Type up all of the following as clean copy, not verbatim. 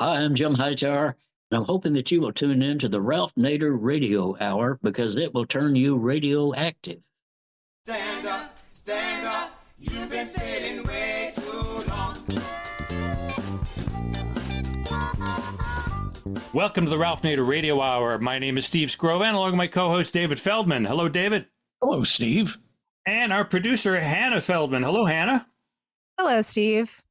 Hi, I'm Jim Hightower, and I'm hoping that you will tune in to the Ralph Nader Radio Hour because it will turn you radioactive. Stand up, you've been sitting way too long. Welcome to the Ralph Nader Radio Hour. My name is Steve Scrovan, along with my co-host David Feldman. Hello, David. Hello, Steve. And our producer, Hannah Feldman. Hello, Hannah. Hello, Steve.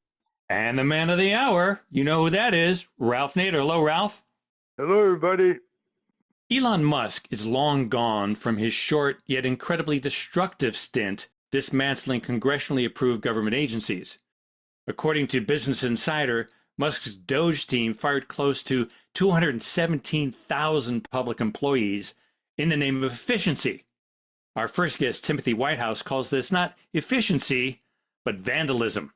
And the man of the hour, you know who that is, Ralph Nader. Hello, Ralph. Hello, everybody. Elon Musk is long gone from his short yet incredibly destructive stint dismantling congressionally approved government agencies. According to Business Insider, Musk's Doge team fired close to 217,000 public employees in the name of efficiency. Our first guest, Timothy Whitehouse, calls this not efficiency, but vandalism.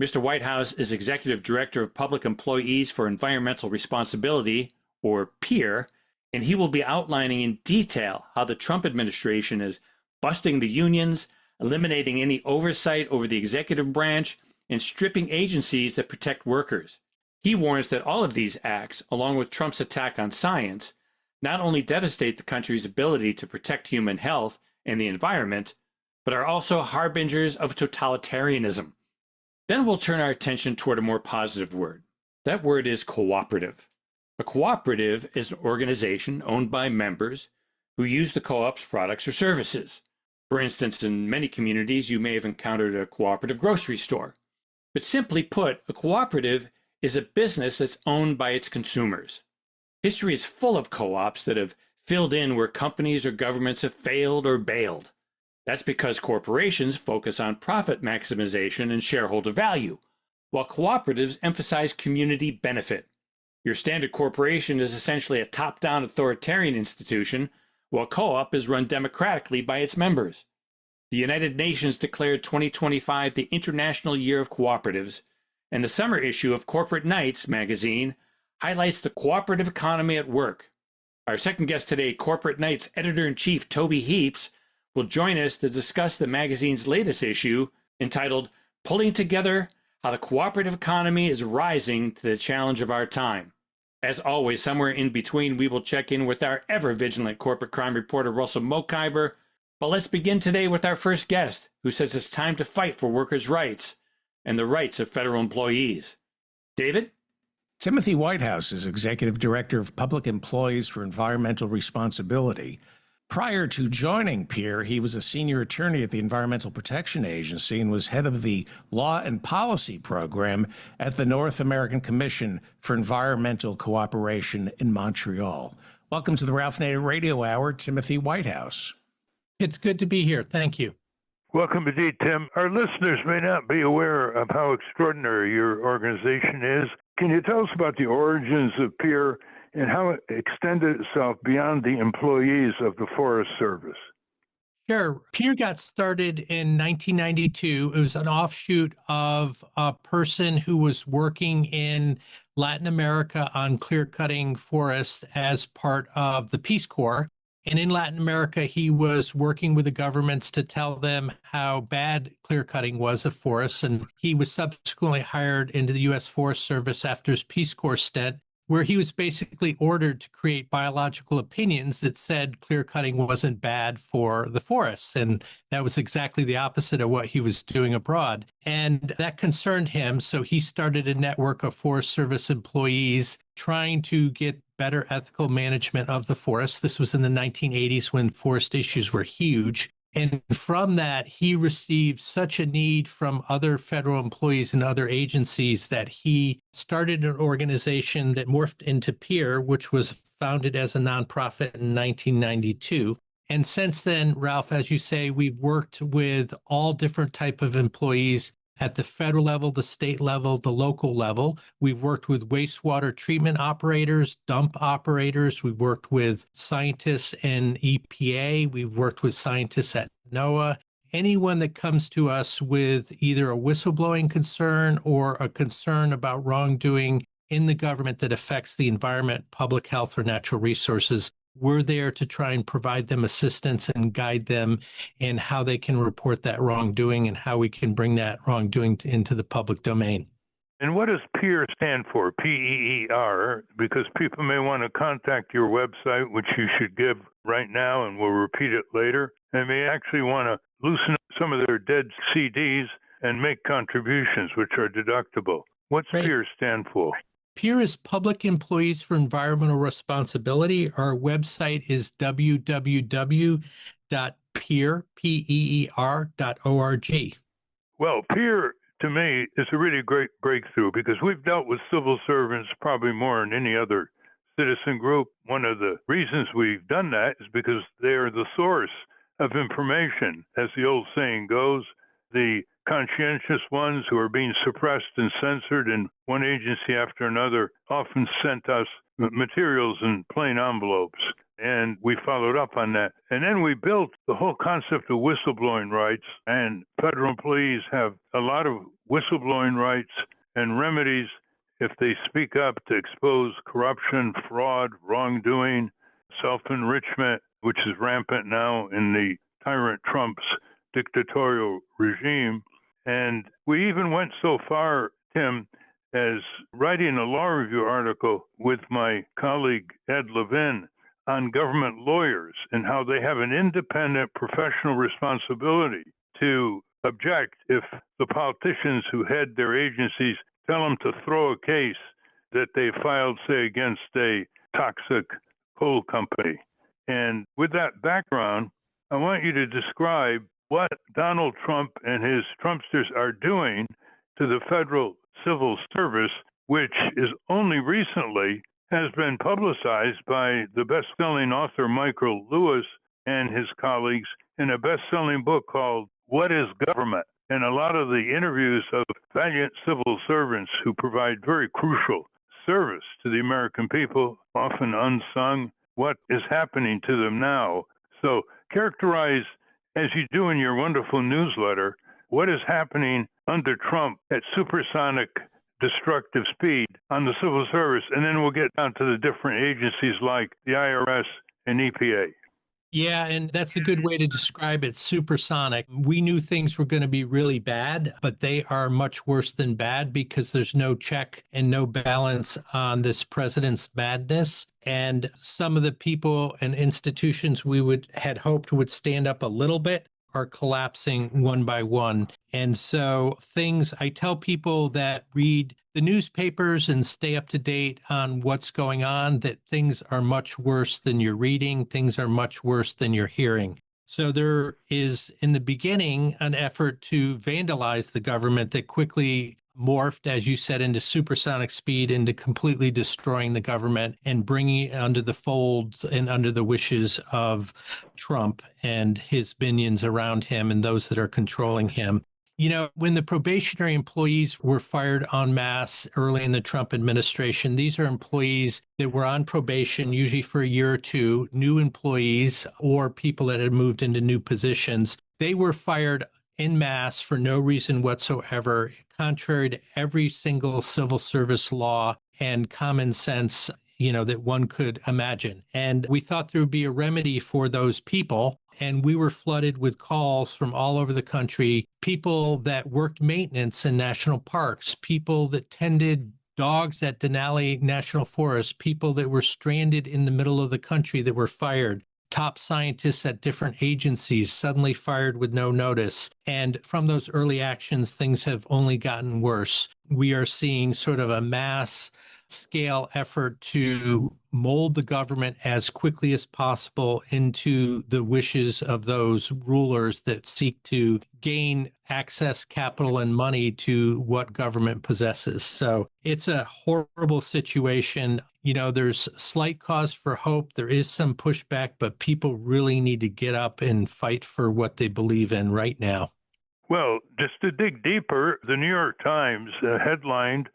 Mr. Whitehouse is Executive Director of Public Employees for Environmental Responsibility, or PEER, and he will be outlining in detail how the Trump administration is busting the unions, eliminating any oversight over the executive branch, and stripping agencies that protect workers. He warns that all of these acts, along with Trump's attack on science, not only devastate the country's ability to protect human health and the environment, but are also harbingers of totalitarianism. Then we'll turn our attention toward a more positive word. That word is cooperative. A cooperative is an organization owned by members who use the co-op's products or services. For instance, in many communities, you may have encountered a cooperative grocery store. But simply put, a cooperative is a business that's owned by its consumers. History is full of co-ops that have filled in where companies or governments have failed or bailed. That's because corporations focus on profit maximization and shareholder value, while cooperatives emphasize community benefit. Your standard corporation is essentially a top-down authoritarian institution, while co-op is run democratically by its members. The United Nations declared 2025 the International Year of Cooperatives, and the summer issue of Corporate Knights magazine highlights the cooperative economy at work. Our second guest today, Corporate Knights Editor-in-Chief Toby Heaps, will join us to discuss the magazine's latest issue entitled Pulling Together: How the Cooperative Economy is Rising to the Challenge of Our Time. As always, somewhere in between, we will check in with our ever-vigilant corporate crime reporter, Russell Mokhiber. But let's begin today with our first guest, who says it's time to fight for workers' rights and the rights of federal employees. David? Timothy Whitehouse is Executive Director of Public Employees for Environmental Responsibility. Prior to joining PEER, he was a senior attorney at the Environmental Protection Agency and was head of the Law and Policy Program at the North American Commission for Environmental Cooperation in Montreal. Welcome to the Ralph Nader Radio Hour, Timothy Whitehouse. It's good to be here. Thank you. Welcome indeed, Tim. Our listeners may not be aware of how extraordinary your organization is. Can you tell us about the origins of PEER and how it extended itself beyond the employees of the Forest Service? Sure. PEER got started in 1992. It was an offshoot of a person who was working in Latin America on clear-cutting forests as part of the Peace Corps. And in Latin America, he was working with the governments to tell them how bad clear-cutting was of forests. And he was subsequently hired into the U.S. Forest Service after his Peace Corps stint, where he was basically ordered to create biological opinions that said clear-cutting wasn't bad for the forests. And that was exactly the opposite of what he was doing abroad. And that concerned him, so he started a network of Forest Service employees trying to get better ethical management of the forest. This was in the 1980s when forest issues were huge. And from that, he received such a need from other federal employees and other agencies that he started an organization that morphed into PEER, which was founded as a nonprofit in 1992. And since then, Ralph, as you say, we've worked with all different type of employees at the federal level, the state level, the local level. We've worked with wastewater treatment operators, dump operators. We've worked with scientists in EPA. We've worked with scientists at NOAA. Anyone that comes to us with either a whistleblowing concern or a concern about wrongdoing in the government that affects the environment, public health, or natural resources, we're there to try and provide them assistance and guide them in how they can report that wrongdoing and how we can bring that wrongdoing into the public domain. And what does PEER stand for? PEER, because people may want to contact your website, which you should give right now, and we'll repeat it later. They may actually want to loosen up some of their dead CDs and make contributions, which are deductible. What's Right. PEER stand for? PEER is Public Employees for Environmental Responsibility. Our website is www.peer.org. Well, PEER to me is a really great breakthrough because we've dealt with civil servants probably more than any other citizen group. One of the reasons we've done that is because they are the source of information. As the old saying goes, the conscientious ones who are being suppressed and censored in one agency after another often sent us materials in plain envelopes. And we followed up on that. And then we built the whole concept of whistleblowing rights. And federal employees have a lot of whistleblowing rights and remedies if they speak up to expose corruption, fraud, wrongdoing, self-enrichment, which is rampant now in the tyrant Trump's dictatorial regime. And we even went so far, Tim, as writing a law review article with my colleague Ed Levin on government lawyers and how they have an independent professional responsibility to object if the politicians who head their agencies tell them to throw a case that they filed, say, against a toxic coal company. And with that background, I want you to describe what Donald Trump and his Trumpsters are doing to the federal civil service, which is only recently has been publicized by the best-selling author Michael Lewis and his colleagues in a best-selling book called What is Government? And a lot of the interviews of valiant civil servants who provide very crucial service to the American people, often unsung, what is happening to them now. So characterize, as you do in your wonderful newsletter, what is happening under Trump at supersonic destructive speed on the civil service, and then we'll get down to the different agencies like the IRS and EPA. Yeah, and that's a good way to describe it, supersonic. We knew things were going to be really bad, but they are much worse than bad because there's no check and no balance on this president's madness. And some of the people and institutions we had hoped would stand up a little bit are collapsing one by one. And so I tell people that read the newspapers and stay up to date on what's going on, that things are much worse than you're reading, things are much worse than you're hearing. So there is, in the beginning, an effort to vandalize the government that quickly morphed, as you said, into supersonic speed, into completely destroying the government and bringing it under the folds and under the wishes of Trump and his minions around him and those that are controlling him. You know, when the probationary employees were fired en masse early in the Trump administration, these are employees that were on probation, usually for a year or two, new employees or people that had moved into new positions. They were fired en masse for no reason whatsoever, contrary to every single civil service law and common sense, that one could imagine. And we thought there would be a remedy for those people. And we were flooded with calls from all over the country, people that worked maintenance in national parks, people that tended dogs at Denali National Forest, people that were stranded in the middle of the country that were fired, top scientists at different agencies suddenly fired with no notice. And from those early actions, things have only gotten worse. We are seeing sort of a mass scale effort to mold the government as quickly as possible into the wishes of those rulers that seek to gain access, capital, and money to what government possesses. So it's a horrible situation. There's slight cause for hope. There is some pushback, but people really need to get up and fight for what they believe in right now. Well, just to dig deeper, the New York Times headlined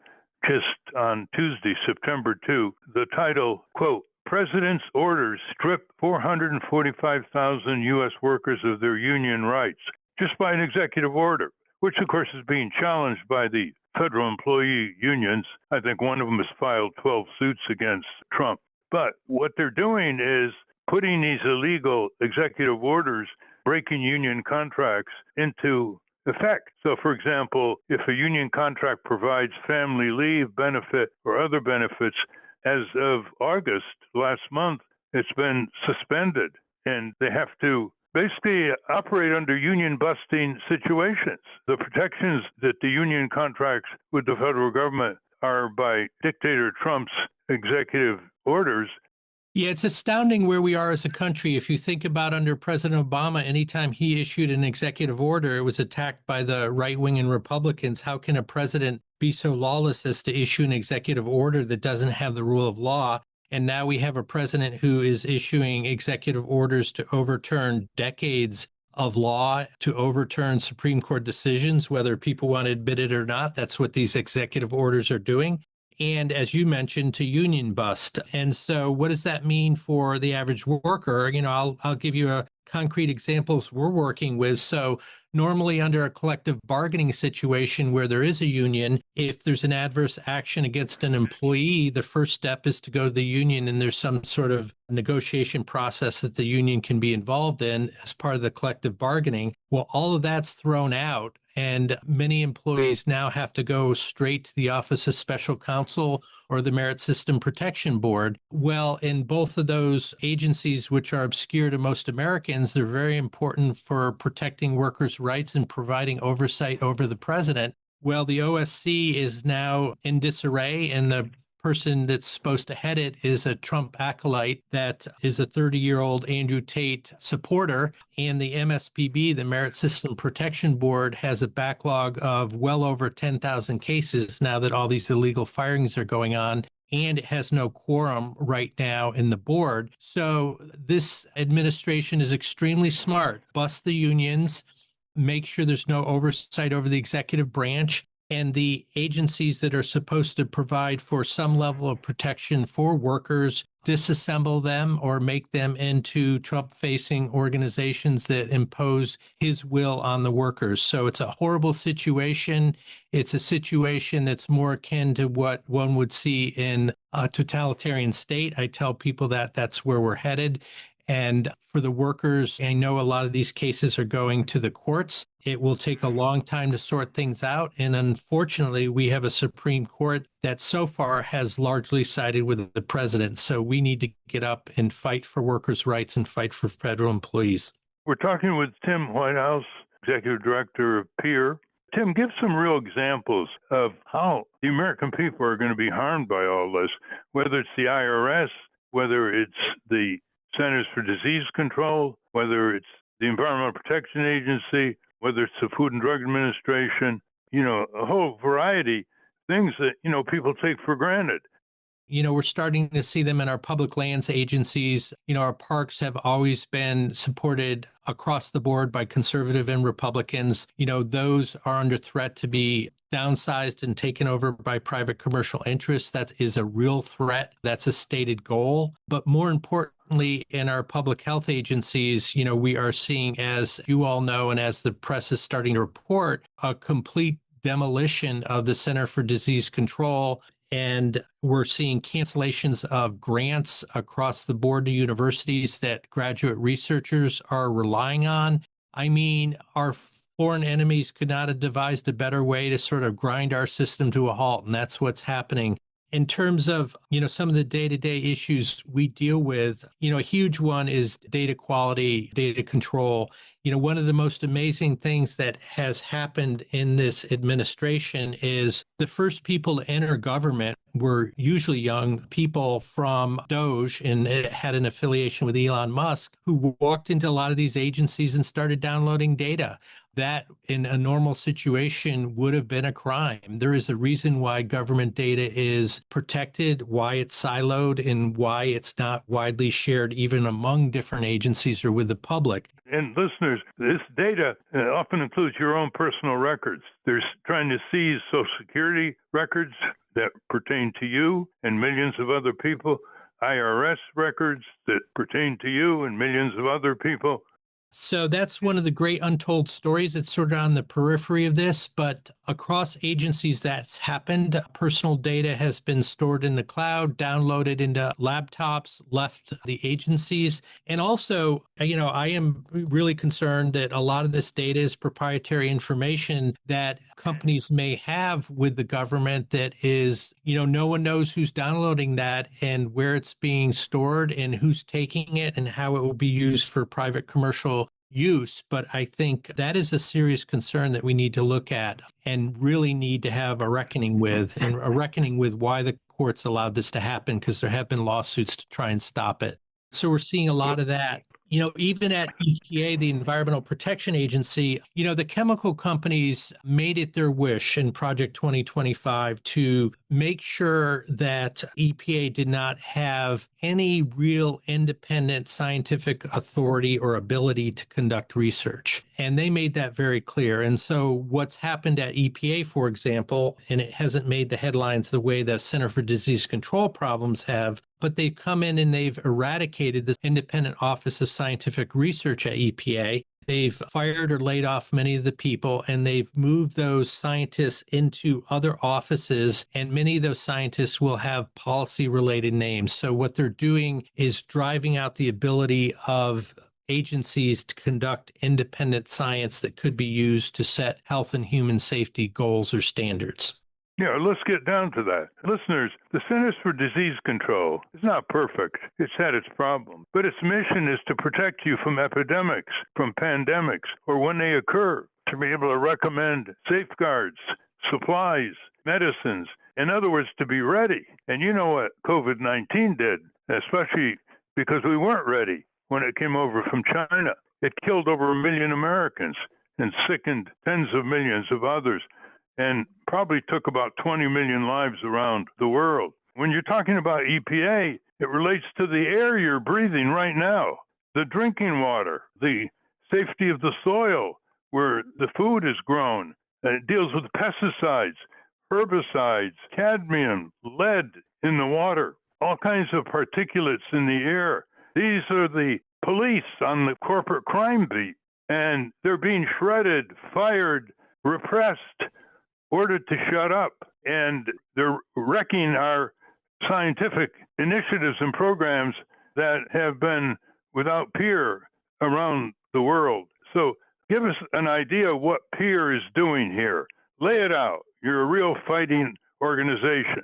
just on Tuesday, September 2, the title, quote, President's orders strip 445,000 U.S. workers of their union rights, just by an executive order, which of course is being challenged by the federal employee unions. I think one of them has filed 12 suits against Trump. But what they're doing is putting these illegal executive orders, breaking union contracts, into effect. So, for example, if a union contract provides family leave benefit or other benefits, as of August last month, it's been suspended, and they have to basically operate under union busting situations. The protections that the union contracts with the federal government are by dictator Trump's executive orders. Yeah, it's astounding where we are as a country. If you think about under President Obama, anytime he issued an executive order, it was attacked by the right wing and Republicans. How can a president be so lawless as to issue an executive order that doesn't have the rule of law? And now we have a president who is issuing executive orders to overturn decades of law, to overturn Supreme Court decisions, whether people want to admit it or not. That's what these executive orders are doing. And as you mentioned, to union bust. And so what does that mean for the average worker? I'll give you a concrete examples we're working with. So normally under a collective bargaining situation where there is a union, if there's an adverse action against an employee, the first step is to go to the union, and there's some sort of negotiation process that the union can be involved in as part of the collective bargaining. Well, all of that's thrown out, and many employees now have to go straight to the Office of Special Counsel or the Merit System Protection Board. Well, in both of those agencies, which are obscure to most Americans, they're very important for protecting workers' rights and providing oversight over the president. Well, the OSC is now in disarray, and the person that's supposed to head it is a Trump acolyte that is a 30-year-old Andrew Tate supporter. And the MSPB, the Merit System Protection Board, has a backlog of well over 10,000 cases now that all these illegal firings are going on. And it has no quorum right now in the board. So this administration is extremely smart. Bust the unions, make sure there's no oversight over the executive branch, and the agencies that are supposed to provide for some level of protection for workers, disassemble them or make them into Trump-facing organizations that impose his will on the workers. So it's a horrible situation. It's a situation that's more akin to what one would see in a totalitarian state. I tell people that that's where we're headed. And for the workers, I know a lot of these cases are going to the courts. It will take a long time to sort things out. And unfortunately, we have a Supreme Court that so far has largely sided with the president. So we need to get up and fight for workers' rights and fight for federal employees. We're talking with Tim Whitehouse, Executive Director of PEER. Tim, give some real examples of how the American people are going to be harmed by all this, whether it's the IRS, whether it's the Centers for Disease Control, whether it's the Environmental Protection Agency, whether it's the Food and Drug Administration, a whole variety of things that, people take for granted. We're starting to see them in our public lands agencies. Our parks have always been supported across the board by conservative and Republicans. Those are under threat to be downsized and taken over by private commercial interests. That is a real threat. That's a stated goal. But more importantly, in our public health agencies, we are seeing, as you all know, and as the press is starting to report, a complete demolition of the Center for Disease Control. And we're seeing cancellations of grants across the board to universities that graduate researchers are relying on. I mean, our foreign enemies could not have devised a better way to sort of grind our system to a halt, and that's what's happening. In terms of, some of the day-to-day issues we deal with, a huge one is data quality, data control. One of the most amazing things that has happened in this administration is the first people to enter government were usually young people from Doge, and it had an affiliation with Elon Musk, who walked into a lot of these agencies and started downloading data. That in a normal situation would have been a crime. There is a reason why government data is protected, why it's siloed, and why it's not widely shared even among different agencies or with the public. And listeners, this data often includes your own personal records. They're trying to seize Social Security records that pertain to you and millions of other people, IRS records that pertain to you and millions of other people. So that's one of the great untold stories. It's sort of on the periphery of this, but across agencies that's happened. Personal data has been stored in the cloud, downloaded into laptops, left the agencies. And also, I am really concerned that a lot of this data is proprietary information that companies may have with the government that is, no one knows who's downloading that and where it's being stored and who's taking it and how it will be used for private commercial use. But I think that is a serious concern that we need to look at and really need to have a reckoning with, and a reckoning with why the courts allowed this to happen, because there have been lawsuits to try and stop it. So we're seeing a lot of that. Even at EPA, the Environmental Protection Agency, the chemical companies made it their wish in Project 2025 to make sure that EPA did not have any real independent scientific authority or ability to conduct research. And they made that very clear. And so what's happened at EPA, for example, and it hasn't made the headlines the way the Center for Disease Control problems have, but they've come in and they've eradicated the Independent Office of Scientific Research at EPA. They've fired or laid off many of the people, and they've moved those scientists into other offices, and many of those scientists will have policy-related names. So what they're doing is driving out the ability of agencies to conduct independent science that could be used to set health and human safety goals or standards. Yeah, let's get down to that. Listeners, the Centers for Disease Control is not perfect. It's had its problems. But its mission is to protect you from epidemics, from pandemics, or when they occur, to be able to recommend safeguards, supplies, medicines. In other words, to be ready. And you know what COVID-19 did, especially because we weren't ready when it came over from China. It killed over 1 million Americans and sickened tens of millions of others, and probably took about 20 million lives around the world. When you're talking about EPA, it relates to the air you're breathing right now, the drinking water, the safety of the soil where the food is grown. And it deals with pesticides, herbicides, cadmium, lead in the water, all kinds of particulates in the air. These are the police on the corporate crime beat, and they're being shredded, fired, repressed, ordered to shut up, and they're wrecking our scientific initiatives and programs that have been without peer around the world. So give us an idea of what peer is doing here. Lay it out. You're a real fighting organization.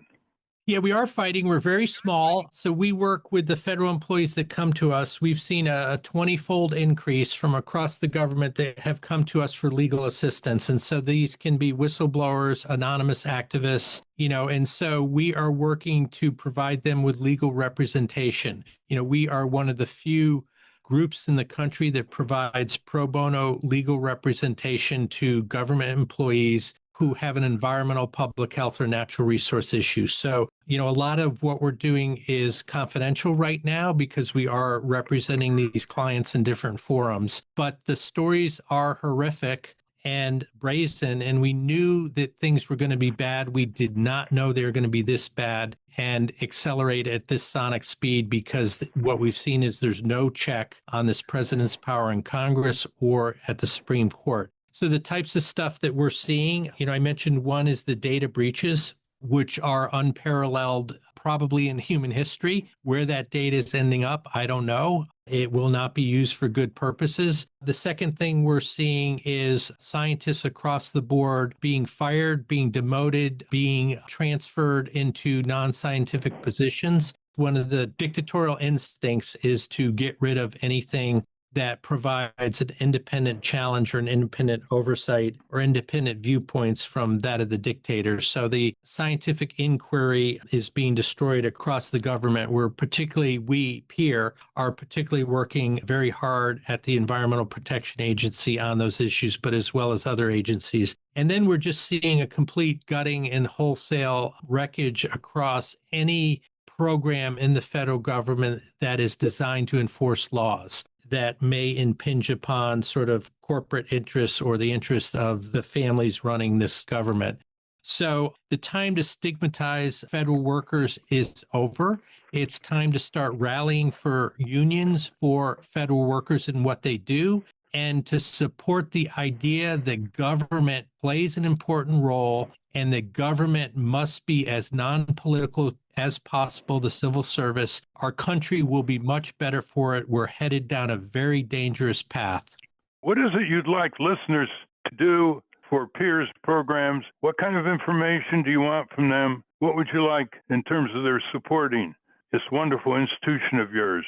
Yeah, we are fighting. We're very small. So we work with the federal employees that come to us. We've seen a 20-fold increase from across the government that have come to us for legal assistance. And so these can be whistleblowers, anonymous activists, and so we are working to provide them with legal representation. We are one of the few groups in the country that provides pro bono legal representation to government employees who have an environmental, public health, or natural resource issue. So, a lot of what we're doing is confidential right now because we are representing these clients in different forums. But the stories are horrific and brazen, and we knew that things were going to be bad. We did not know they were going to be this bad and accelerate at this sonic speed, because what we've seen is there's no check on this president's power in Congress or at the Supreme Court. So the types of stuff that we're seeing, I mentioned one is the data breaches, which are unparalleled probably in human history. Where that data is ending up, I don't know. It will not be used for good purposes. The second thing we're seeing is scientists across the board being fired, being demoted, being transferred into non-scientific positions. One of the dictatorial instincts is to get rid of anything that provides an independent challenge or an independent oversight or independent viewpoints from that of the dictator. So the scientific inquiry is being destroyed across the government, where particularly we, peer, are particularly working very hard at the Environmental Protection Agency on those issues, but as well as other agencies. And then we're just seeing a complete gutting and wholesale wreckage across any program in the federal government that is designed to enforce laws that may impinge upon sort of corporate interests or the interests of the families running this government. So the time to stigmatize federal workers is over. It's time to start rallying for unions for federal workers and what they do. and to support the idea that government plays an important role and that government must be as non-political as possible, the civil service, our country will be much better for it. We're headed down a very dangerous path. What is it you'd like listeners to do for peers programs? What kind of information do you want from them? What would you like in terms of their supporting this wonderful institution of yours?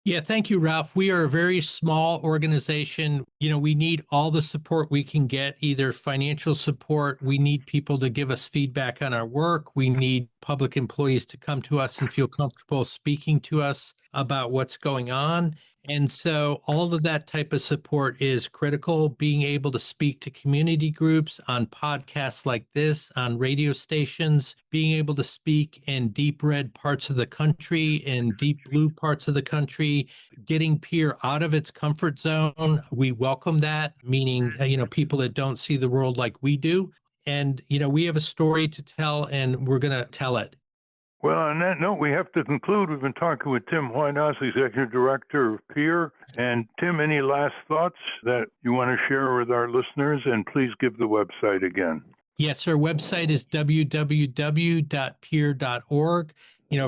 Yeah, thank you, Ralph. We are a very small organization. We need all the support we can get, either financial support. We need people to give us feedback on our work. We need public employees to come to us and feel comfortable speaking to us about what's going on. And so all of that type of support is critical. Being able to speak to community groups on podcasts like this, on radio stations, being able to speak in deep red parts of the country, in deep blue parts of the country, getting peer out of its comfort zone. We welcome that, meaning, people that don't see the world like we do. And, we have a story to tell and we're going to tell it. Well, on that note, we have to conclude. We've been talking with Tim Whitehouse, Executive Director of Peer. And Tim, any last thoughts that you want to share with our listeners? And please give the website again. Yes, our website is www.peer.org.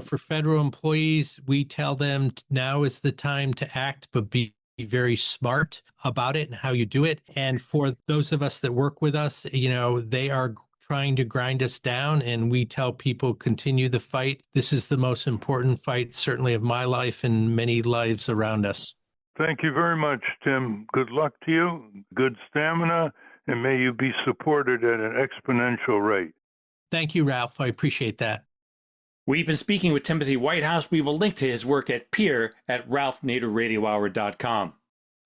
For federal employees, we tell them now is the time to act, but be very smart about it and how you do it. And for those of us that work with us, they are trying to grind us down, and we tell people continue the fight. This is the most important fight, certainly of my life and many lives around us. Thank you very much, Tim. Good luck to you, good stamina, and may you be supported at an exponential rate. Thank you, Ralph. I appreciate that. We've been speaking with Timothy Whitehouse. We will link to his work at Peer at ralphnaderradiohour.com.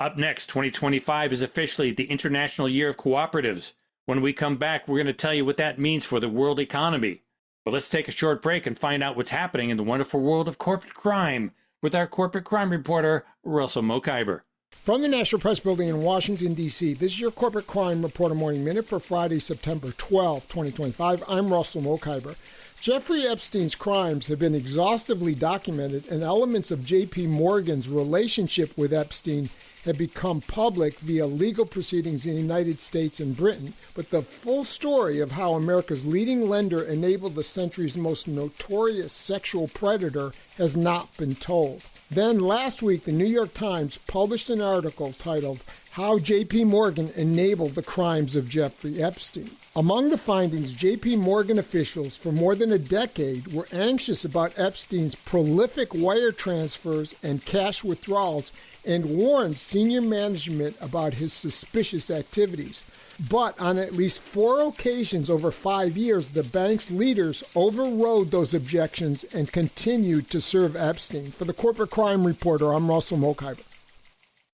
Up next, 2025 is officially the International Year of Cooperatives. When we come back, we're going to tell you what that means for the world economy. But let's take a short break and find out what's happening in the wonderful world of corporate crime with our corporate crime reporter, Russell Mokhiber. From the National Press Building in Washington, D.C., this is your Corporate Crime Reporter Morning Minute for Friday, September 12, 2025. I'm Russell Mokhiber. Jeffrey Epstein's crimes have been exhaustively documented, and elements of J.P. Morgan's relationship with Epstein have become public via legal proceedings in the United States and Britain. But the full story of how America's leading lender enabled the century's most notorious sexual predator has not been told. Then last week, the New York Times published an article titled, How J.P. Morgan Enabled the Crimes of Jeffrey Epstein. Among the findings, J.P. Morgan officials for more than a decade were anxious about Epstein's prolific wire transfers and cash withdrawals and warned senior management about his suspicious activities. But on at least 4 occasions over 5 years, the bank's leaders overrode those objections and continued to serve Epstein. For the Corporate Crime Reporter, I'm Russell Mokhiber.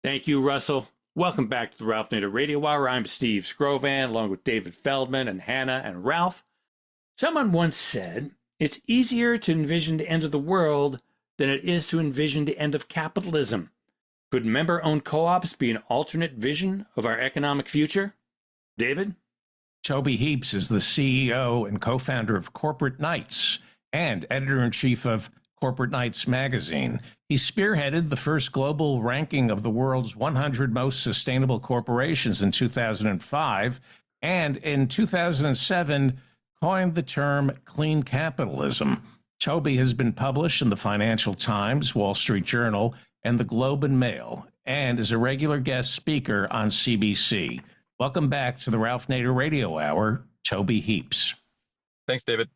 Thank you, Russell. Welcome back to the Ralph Nader Radio Hour. I'm Steve Scrovan, along with David Feldman and Hannah and Ralph. Someone once said, it's easier to envision the end of the world than it is to envision the end of capitalism. Could member-owned co-ops be an alternate vision of our economic future? David? Toby Heaps is the CEO and co-founder of Corporate Knights and editor-in-chief of Corporate Knights magazine. He spearheaded the first global ranking of the world's 100 most sustainable corporations in 2005, and in 2007 coined the term clean capitalism. Toby has been published in the Financial Times, Wall Street Journal, and the Globe and Mail, and is a regular guest speaker on CBC. Welcome back to the Ralph Nader Radio Hour, Toby Heaps. Thanks, David.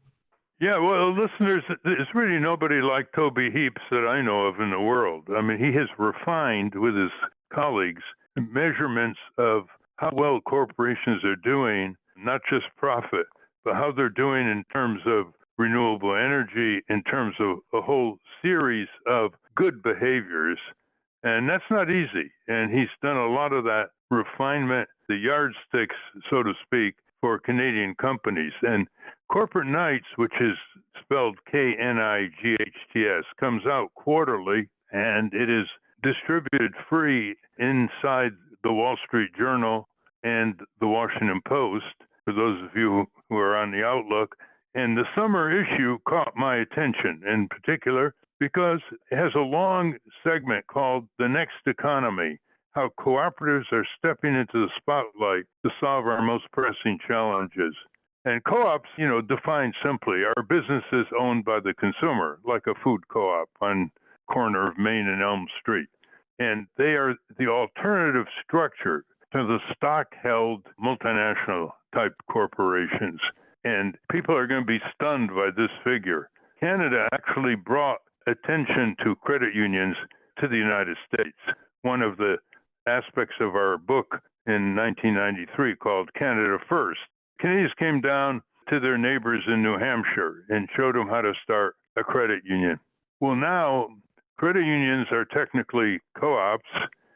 Yeah, well, listeners, there's really nobody like Toby Heaps that I know of in the world. I mean, he has refined with his colleagues measurements of how well corporations are doing, not just profit, but how they're doing in terms of renewable energy, in terms of a whole series of good behaviors. And that's not easy. And he's done a lot of that refinement, the yardsticks, so to speak, for Canadian companies. And Corporate Knights, which is spelled Knights, comes out quarterly, and it is distributed free inside the Wall Street Journal and the Washington Post, for those of you who are on the Outlook. And the summer issue caught my attention in particular because it has a long segment called The Next Economy, how cooperatives are stepping into the spotlight to solve our most pressing challenges. And co-ops, defined simply, are businesses owned by the consumer, like a food co-op on corner of Main and Elm Street. And they are the alternative structure to the stock-held multinational type corporations. And people are going to be stunned by this figure. Canada actually brought attention to credit unions to the United States. One of the aspects of our book in 1993 called Canada First. Canadians came down to their neighbors in New Hampshire and showed them how to start a credit union. Well, now credit unions are technically co-ops,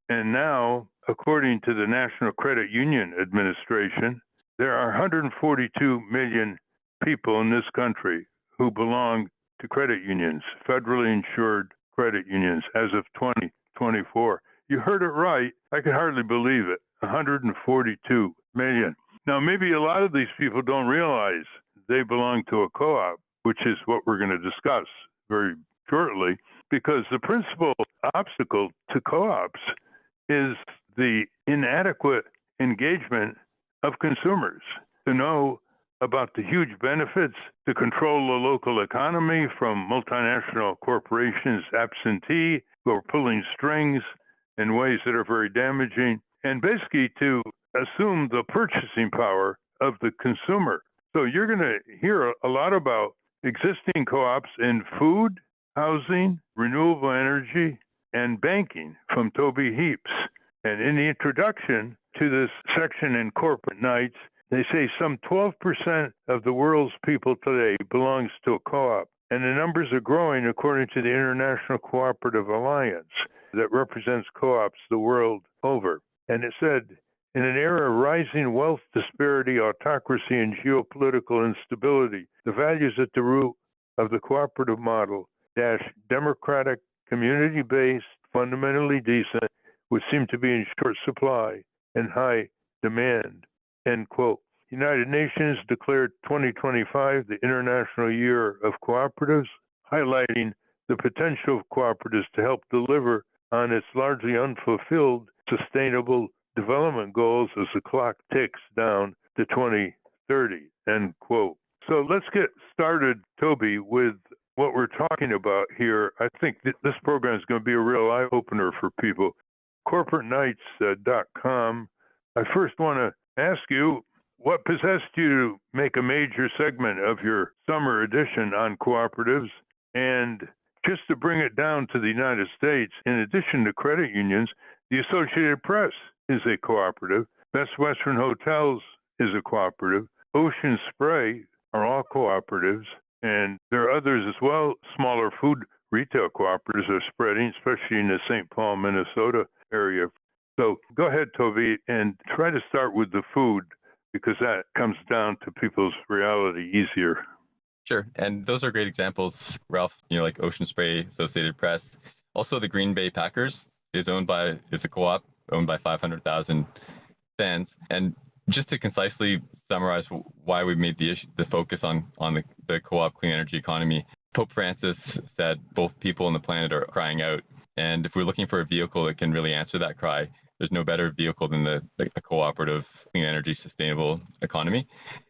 and now, according to the National Credit Union Administration, there are 142 million people in this country who belong to credit unions, federally insured credit unions, as of 2024. You heard it right. I could hardly believe it. 142 million. Now, maybe a lot of these people don't realize they belong to a co-op, which is what we're going to discuss very shortly, because the principal obstacle to co-ops is the inadequate engagement of consumers to know about the huge benefits to control the local economy from multinational corporations absentee who are pulling strings in ways that are very damaging, and basically to assume the purchasing power of the consumer. So you're going to hear a lot about existing co-ops in food, housing, renewable energy, and banking from Toby Heaps. And in the introduction to this section in Corporate Knights, they say some 12% of the world's people today belongs to a co-op. And the numbers are growing according to the International Cooperative Alliance that represents co-ops the world over. And it said, in an era of rising wealth disparity, autocracy, and geopolitical instability, the values at the root of the cooperative model, democratic, community-based, fundamentally decent, would seem to be in short supply and high demand, end quote. United Nations declared 2025 the International Year of Cooperatives, highlighting the potential of cooperatives to help deliver on its largely unfulfilled sustainable development goals as the clock ticks down to 2030, end quote. So let's get started, Toby, with what we're talking about here. I think this program is going to be a real eye-opener for people. CorporateKnights.com. I first want to ask you, what possessed you to make a major segment of your summer edition on cooperatives? And just to bring it down to the United States, in addition to credit unions, the Associated Press is a cooperative. Best Western Hotels is a cooperative. Ocean Spray are all cooperatives. And there are others as well. Smaller food retail cooperatives are spreading, especially in the St. Paul, Minnesota area. So go ahead, Toby, and try to start with the food, because that comes down to people's reality easier. Sure. And those are great examples, Ralph, like Ocean Spray, Associated Press. Also, the Green Bay Packers is a co-op owned by 500,000 fans. And just to concisely summarize why we made the focus on the co-op clean energy economy, Pope Francis said both people and the planet are crying out. And if we're looking for a vehicle that can really answer that cry, there's no better vehicle than a cooperative clean energy sustainable economy.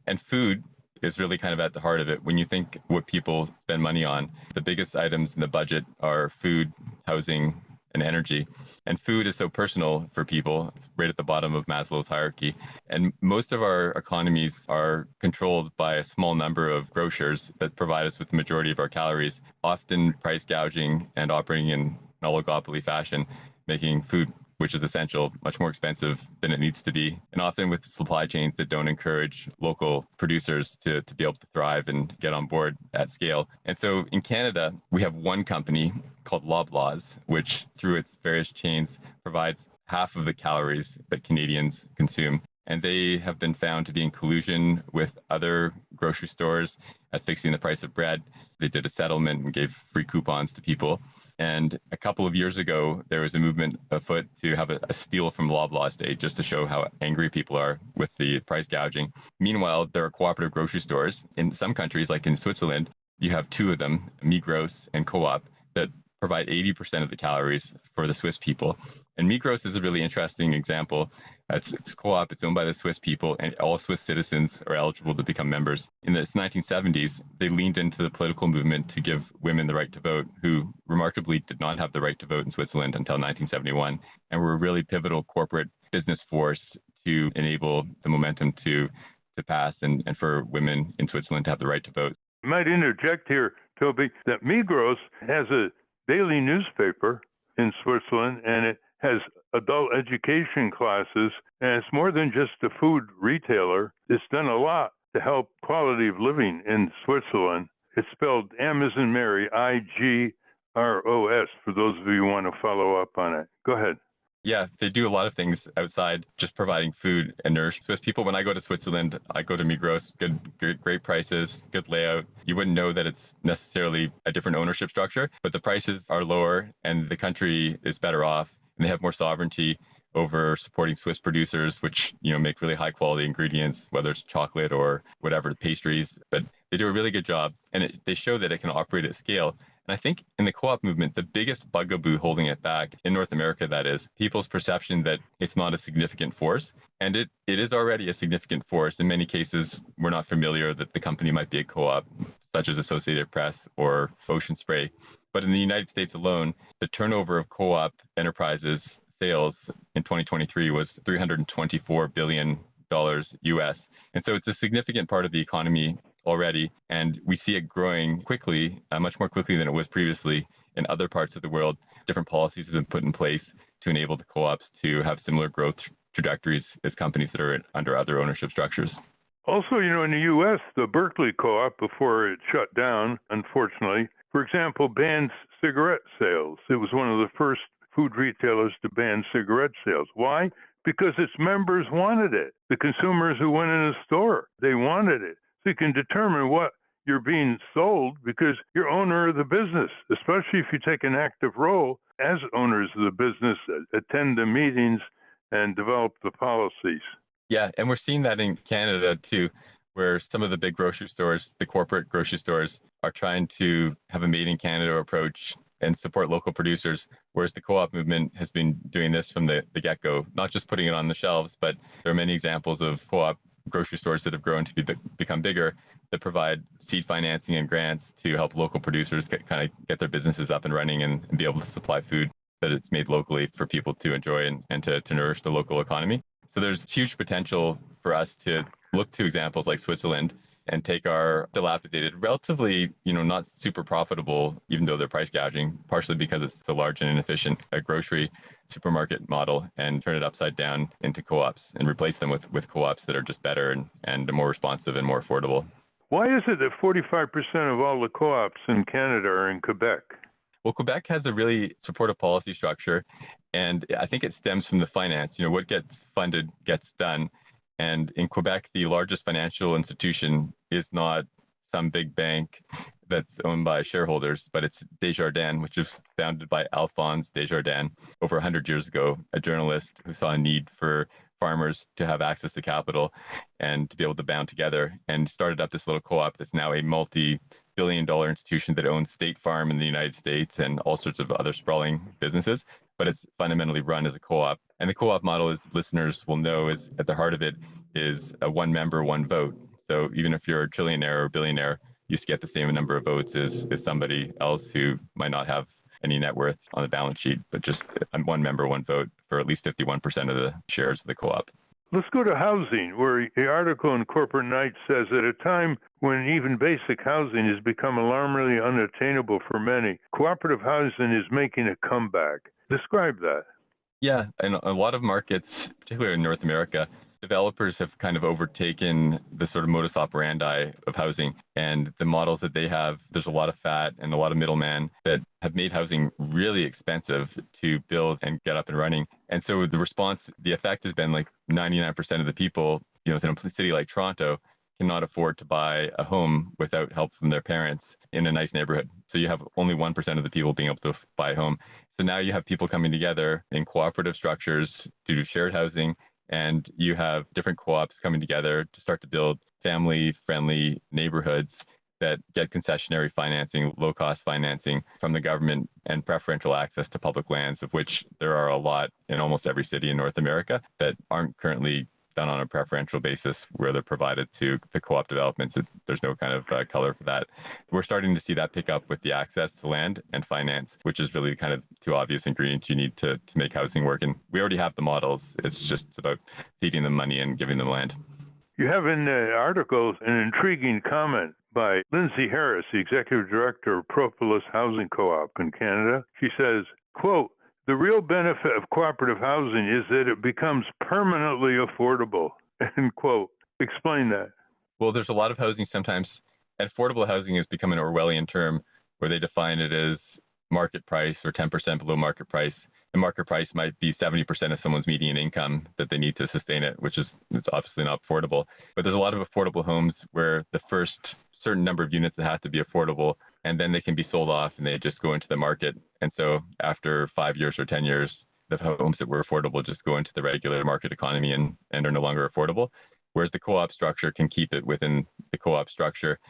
And food is really kind of at the heart of it. When you think what people spend money on, the biggest items in the budget are food, housing, and energy. And food is so personal for people. It's right at the bottom of Maslow's hierarchy. And most of our economies are controlled by a small number of grocers that provide us with the majority of our calories, often price gouging and operating in an oligopoly fashion, making food, which is essential, much more expensive than it needs to be, and often with supply chains that don't encourage local producers to be able to thrive and get on board at scale. And so in Canada, we have one company called Loblaws, which through its various chains provides half of the calories that Canadians consume. And they have been found to be in collusion with other grocery stores at fixing the price of bread. They did a settlement and gave free coupons to people. And a couple of years ago, there was a movement afoot to have a steal from Loblaws Day, just to show how angry people are with the price gouging. Meanwhile, there are cooperative grocery stores in some countries, like in Switzerland. You have two of them, Migros and Co-op, that provide 80% of the calories for the Swiss people. And Migros is a really interesting example. It's co-op, it's owned by the Swiss people, and all Swiss citizens are eligible to become members. In the 1970s, they leaned into the political movement to give women the right to vote, who remarkably did not have the right to vote in Switzerland until 1971, and were a really pivotal corporate business force to enable the momentum to pass and for women in Switzerland to have the right to vote. I might interject here, Toby, that Migros has a daily newspaper in Switzerland, and it has adult education classes, and it's more than just a food retailer. It's done a lot to help quality of living in Switzerland. It's spelled Amazon Mary, Igros, for those of you who want to follow up on it. Go ahead. Yeah, they do a lot of things outside just providing food and nourish Swiss people. When I go to Switzerland, I go to Migros, great prices, good layout. You wouldn't know that it's necessarily a different ownership structure, but the prices are lower and the country is better off, and they have more sovereignty over supporting Swiss producers, which, make really high quality ingredients, whether it's chocolate or whatever, pastries. But they do a really good job, and they show that it can operate at scale. And I think in the co-op movement, the biggest bugaboo holding it back, in North America that is, people's perception that it's not a significant force. And it is already a significant force. In many cases, we're not familiar that the company might be a co-op, such as Associated Press or Ocean Spray. But in the United States alone, the turnover of co-op enterprises sales in 2023 was $324 billion US. And so it's a significant part of the economy already, and we see it growing quickly, much more quickly than it was previously in other parts of the world. Different policies have been put in place to enable the co-ops to have similar growth trajectories as companies that are under other ownership structures. Also, in the U.S., the Berkeley Co-op, before it shut down, unfortunately, for example, banned cigarette sales. It was one of the first food retailers to ban cigarette sales. Why? Because its members wanted it. The consumers who went in the store, they wanted it. So you can determine what you're being sold because you're owner of the business, especially if you take an active role as owners of the business, attend the meetings and develop the policies. Yeah, and we're seeing that in Canada too, where some of the big grocery stores, the corporate grocery stores, are trying to have a made in Canada approach and support local producers, whereas the co-op movement has been doing this from the get-go, not just putting it on the shelves, but there are many examples of co-op grocery stores that have grown to become bigger that provide seed financing and grants to help local producers kind of get their businesses up and running and be able to supply food that it's made locally for people to enjoy and to nourish the local economy. So there's huge potential for us to look to examples like Switzerland and take our dilapidated, relatively, not super profitable, even though they're price gouging, partially because it's so large and inefficient, a grocery supermarket model, and turn it upside down into co-ops and replace them with co-ops that are just better and more responsive and more affordable. Why is it that 45% of all the co-ops in Canada are in Quebec? Well, Quebec has a really supportive policy structure, and I think it stems from the finance. What gets funded gets done. And in Quebec, the largest financial institution is not some big bank that's owned by shareholders, but it's Desjardins, which was founded by Alphonse Desjardins over 100 years ago, a journalist who saw a need for farmers to have access to capital and to be able to bound together, and started up this little co-op that's now a multi-billion-dollar institution that owns State Farm in the United States and all sorts of other sprawling businesses, but it's fundamentally run as a co-op. And the co-op model, as listeners will know, is at the heart of it is a one member, one vote. So even if you're a trillionaire or billionaire, you get the same number of votes as somebody else who might not have any net worth on the balance sheet, but just one member, one vote for at least 51% of the shares of the co-op. Let's go to housing, where the article in Corporate Knight says, at a time when even basic housing has become alarmingly unattainable for many, cooperative housing is making a comeback. Describe that. Yeah, in a lot of markets, particularly in North America, developers have kind of overtaken the sort of modus operandi of housing, and the models that they have, there's a lot of fat and a lot of middlemen that have made housing really expensive to build and get up and running. And so the response, the effect has been like 99% of the people, in a city like Toronto, cannot afford to buy a home without help from their parents in a nice neighborhood. So you have only 1% of the people being able to buy a home. So now you have people coming together in cooperative structures to do shared housing, and you have different co-ops coming together to start to build family-friendly neighborhoods that get concessionary financing, low-cost financing from the government, and preferential access to public lands, of which there are a lot in almost every city in North America that aren't currently done on a preferential basis where they're provided to the co-op developments. There's no kind of color for that. We're starting to see that pick up with the access to land and finance, which is really kind of two obvious ingredients you need to make housing work. And we already have the models. It's just about feeding them money and giving them land. You have in the article an intriguing comment by Lindsay Harris, the executive director of Propolis Housing Co-op in Canada. She says, quote, "The real benefit of cooperative housing is that it becomes permanently affordable," end quote. Explain that. Well, there's a lot of housing sometimes. Affordable housing has become an Orwellian term where they define it as market price or 10% below market price. The market price might be 70% of someone's median income that they need to sustain it, which is it's obviously not affordable. But there's a lot of affordable homes where the first certain number of units that have to be affordable, and then they can be sold off and they just go into the market. And so after 5 years or 10 years, the homes that were affordable just go into the regular market economy and are no longer affordable. Whereas the co-op structure can keep it within the co-op structure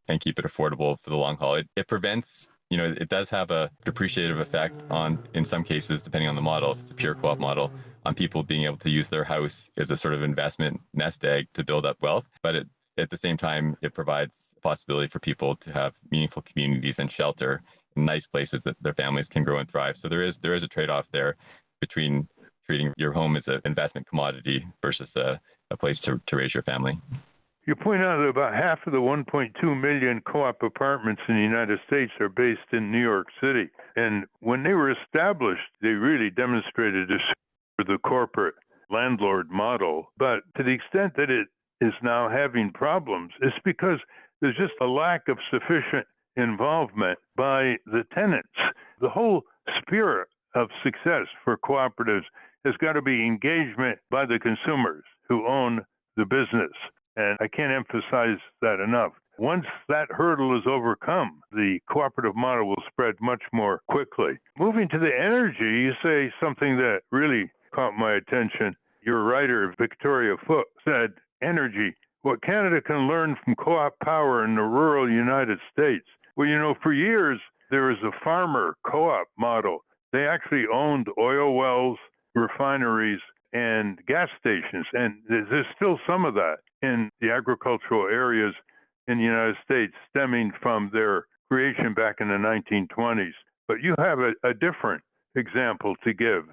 and keep it affordable for the long haul. It prevents, it does have a depreciative effect on, in some cases, depending on the model, if it's a pure co-op model, on people being able to use their house as a sort of investment nest egg to build up wealth. But at the same time, it provides a possibility for people to have meaningful communities and shelter in nice places that their families can grow and thrive. So there is a trade-off there between treating your home as an investment commodity versus a place to raise your family. You point out that about half of the 1.2 million co-op apartments in the United States are based in New York City. And when they were established, they really demonstrated this for the corporate landlord model. But to the extent that it is now having problems, it's because there's just a lack of sufficient involvement by the tenants. The whole spirit of success for cooperatives has got to be engagement by the consumers who own the business. And I can't emphasize that enough. Once that hurdle is overcome, the cooperative model will spread much more quickly. Moving to the energy, you say something that really caught my attention. Your writer, Victoria Foote, said, energy, what Canada can learn from co-op power in the rural United States. Well, for years, there was a farmer co-op model. They actually owned oil wells, refineries, and gas stations. And there's still some of that in the agricultural areas in the United States stemming from their creation back in the 1920s. But you have a different example to give.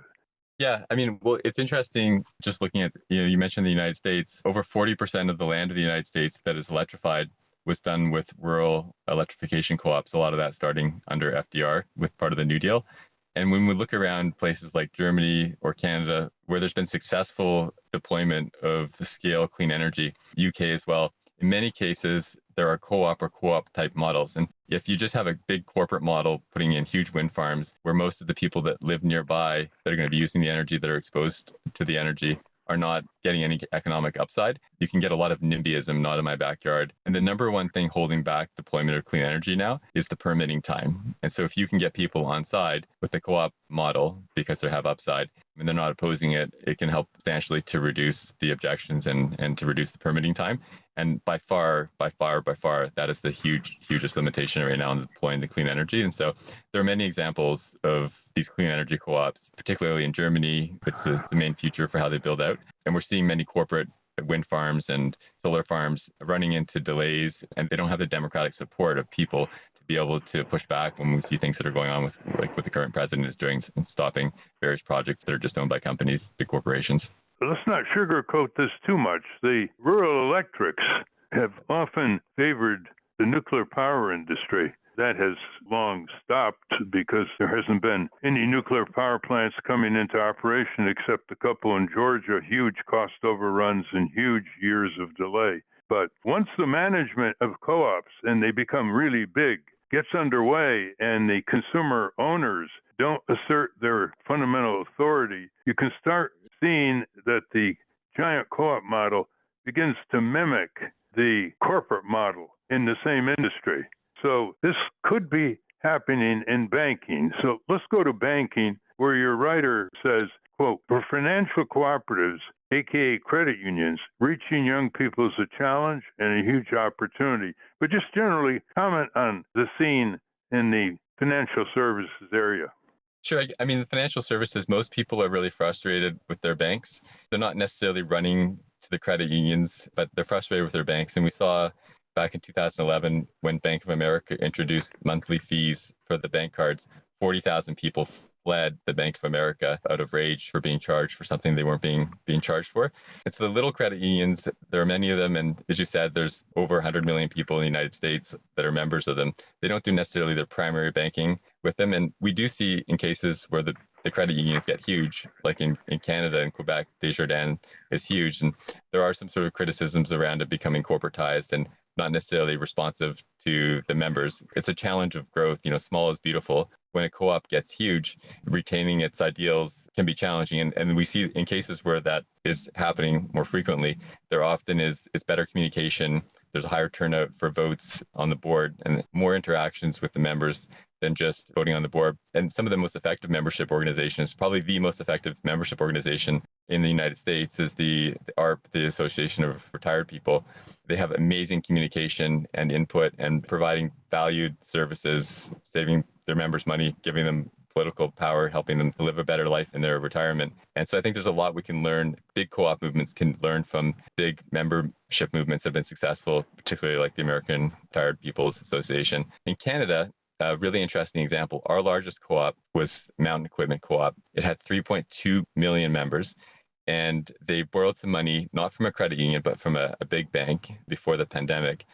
Yeah, well, it's interesting just looking at, you mentioned the United States. Over 40% of the land of the United States that is electrified was done with rural electrification co-ops, a lot of that starting under FDR with part of the New Deal. And when we look around places like Germany or Canada, where there's been successful deployment of scale clean energy, UK as well, in many cases, there are co-op or co-op type models. And if you just have a big corporate model putting in huge wind farms where most of the people that live nearby that are going to be using the energy, that are exposed to the energy, are not getting any economic upside, you can get a lot of NIMBYism, not in my backyard. And the number one thing holding back deployment of clean energy now is the permitting time. And so if you can get people on side with the co-op model because they have upside and they're not opposing it, it can help substantially to reduce the objections and to reduce the permitting time. And by far, that is the hugest limitation right now in deploying the clean energy. And so there are many examples of these clean energy co-ops, particularly in Germany. It's the main future for how they build out. And we're seeing many corporate wind farms and solar farms running into delays, and they don't have the democratic support of people to be able to push back when we see things that are going on with what the current president is doing and stopping various projects that are just owned by companies, big corporations. Let's not sugarcoat this too much. The rural electrics have often favored the nuclear power industry. That has long stopped because there hasn't been any nuclear power plants coming into operation except a couple in Georgia, huge cost overruns and huge years of delay. But once the management of co-ops, and they become really big, gets underway and the consumer owners don't assert their fundamental authority, you can start seeing that the giant co-op model begins to mimic the corporate model in the same industry. So this could be happening in banking. So let's go to banking, where your writer says, quote, for financial cooperatives, aka credit unions. Reaching young people is a challenge and a huge opportunity. But just generally comment on the scene in the financial services area. Sure. I mean, the financial services, most people are really frustrated with their banks. They're not necessarily running to the credit unions, but they're frustrated with their banks. And we saw back in 2011 when Bank of America introduced monthly fees for the bank cards, 40,000 people fled the Bank of America out of rage for being charged for something they weren't being charged for. And so the little credit unions, there are many of them. And as you said, there's over 100 million people in the United States that are members of them. They don't do necessarily their primary banking with them. And we do see in cases where the credit unions get huge, like in Canada and Quebec, Desjardins is huge. And there are some sort of criticisms around it becoming corporatized and not necessarily responsive to the members. It's a challenge of growth. Small is beautiful. When a co-op gets huge, retaining its ideals can be challenging. And we see in cases where that is happening more frequently, there often is better communication. There's a higher turnout for votes on the board and more interactions with the members than just voting on the board. And some of the most effective membership organizations, probably the most effective membership organization in the United States is the ARP, the Association of Retired People. They have amazing communication and input and providing valued services, saving their members money, giving them political power, helping them live a better life in their retirement. And so I think there's a lot we can learn. Big co-op movements can learn from big membership movements that have been successful, particularly like the American Retired People's Association. In Canada, a really interesting example, our largest co-op was Mountain Equipment Co-op. It had 3.2 million members, and they borrowed some money, not from a credit union, but from a big bank before the pandemic